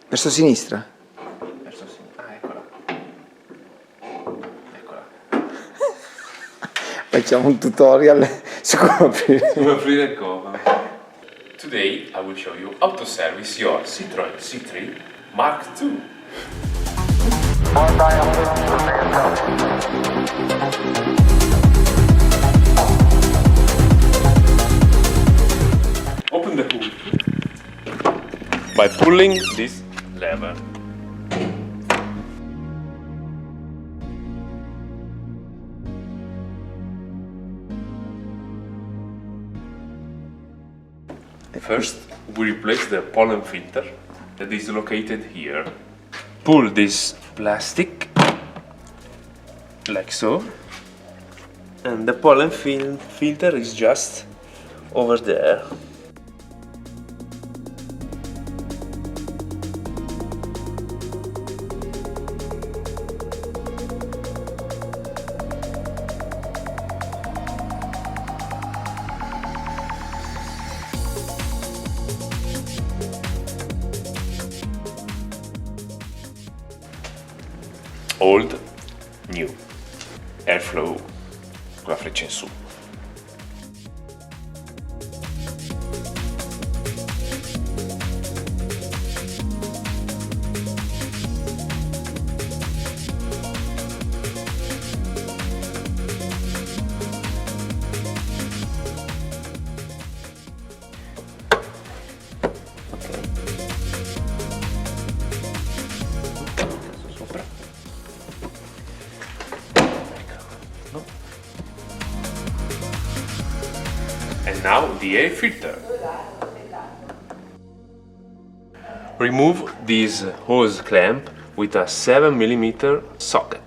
Verso sinistra? Verso sinistra. Ah, eccola. Eccola. Facciamo un tutorial su come aprire. Come aprire il cofano. Today I will show you how to service your Citroen C3 Mark II. Open the hood by pulling this lever. First, we replace the pollen filter that is located here. Pull this plastic like so, and the pollen filter is just over there. Old, new, airflow con la freccia in su. And now the air filter. Remove this hose clamp with a 7mm socket.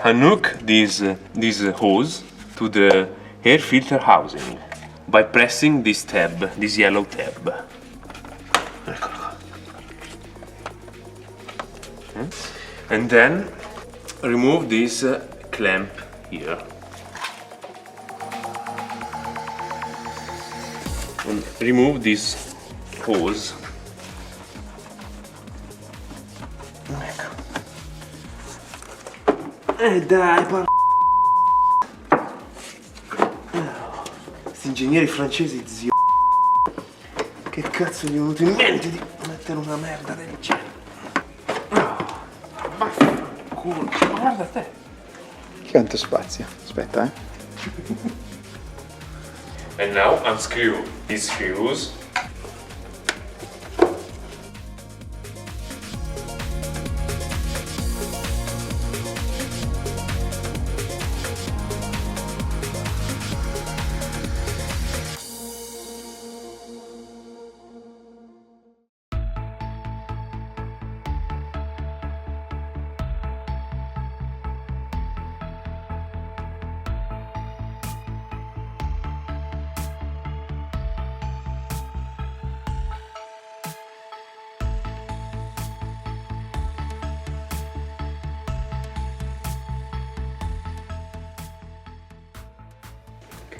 Unhook this hose to the air filter housing by pressing this tab, this yellow tab. And then remove this clamp here. And remove this hose. Dai, questi ingegneri francesi, zio. Che cazzo gli è venuto in mente di mettere una merda del genere? Vaffanculo, ma guarda te. Quanto spazio? Aspetta, And now unscrew this fuse.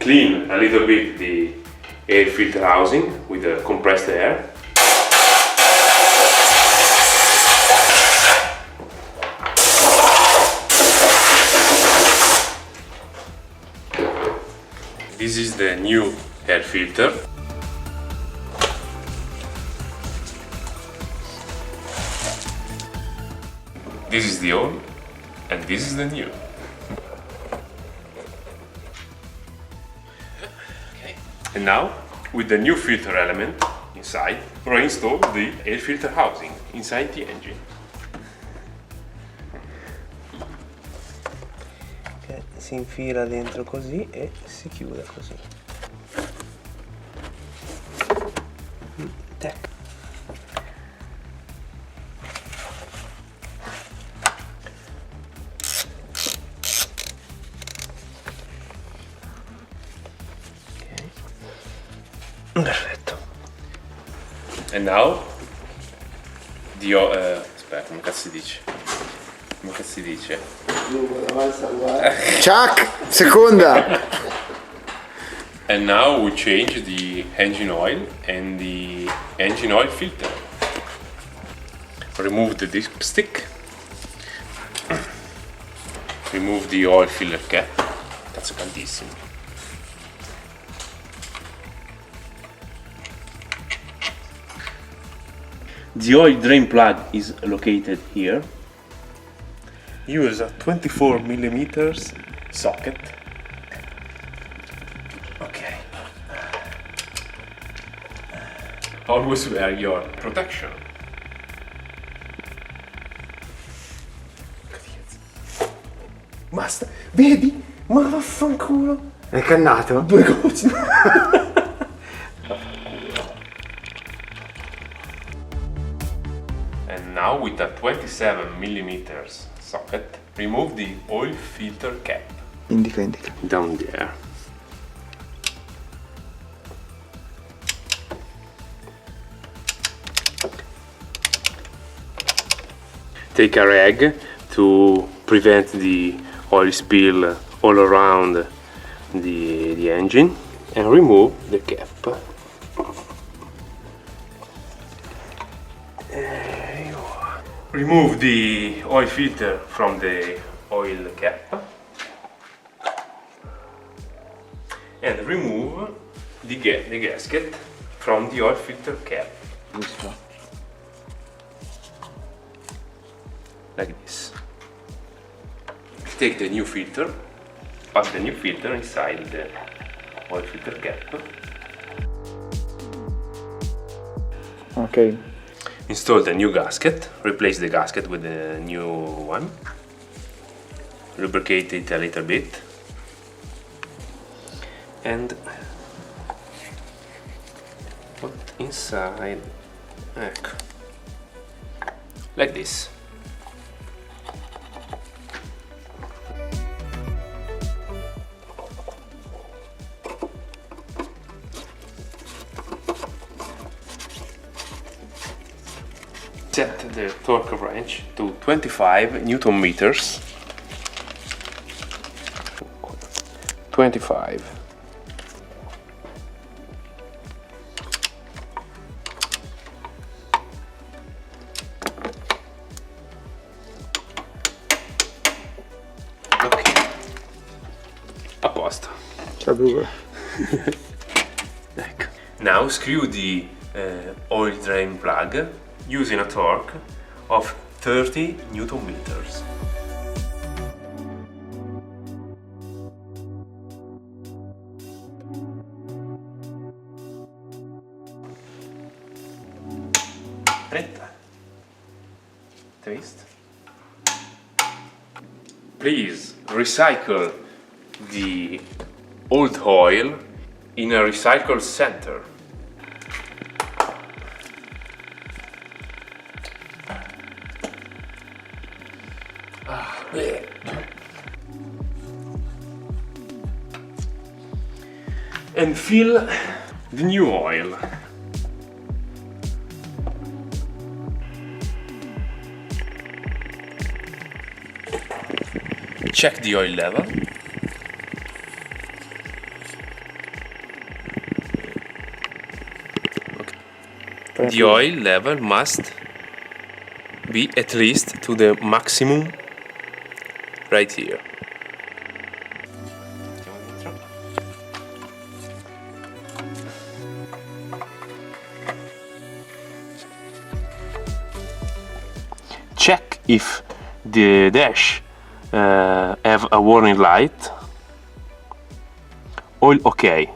Clean a little bit the air filter housing with the compressed air. This is the new air filter. This is the old and this is the new. And now, with the new filter element inside, reinstall the air filter housing inside the engine. Che si infila dentro così e si chiude così. Tac. Perfetto. And now the aspetta, come cazzo si dice? Come cazzo si dice? Chuck, seconda. And now we change the engine oil and the engine oil filter. Remove the dipstick. Remove the oil filler cap. Cazzo tantissimo. The oil drain plug is located here. Use a 24mm socket. Okay. Always wear your protection. Basta, vedi? Ma vaffanculo. È cannato? 2 gocce. And now with a 27mm socket, remove the oil filter cap. Indica. Down there. Take a rag to prevent the oil spill all around the engine and remove the cap. There you are. Remove the oil filter from the oil cap and remove the gasket from the oil filter cap. Like this. Take the new filter, pass the new filter inside the oil filter cap. Ok. Install the new gasket, replace the gasket with the new one. Lubricate it a little bit. And put inside, ecco, like this. Set the torque wrench to 25 Newton meters. 25. Ok. A posto. Ciao Google. Ecco. Now screw the oil drain plug using a torque of 30 Newton meters. Twist. Please recycle the old oil in a recycle center. And fill the new oil. Check the oil level. Okay. The oil level must be at least to the maximum right here. Check if the dash have a warning light. Oil okay.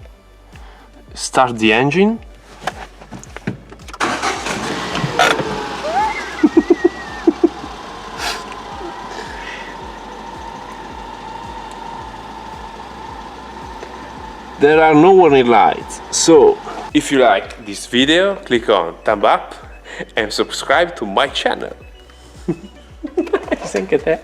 Start the engine. There are no warning lights, so if you like this video, click on thumb up and subscribe to my channel. Anche te.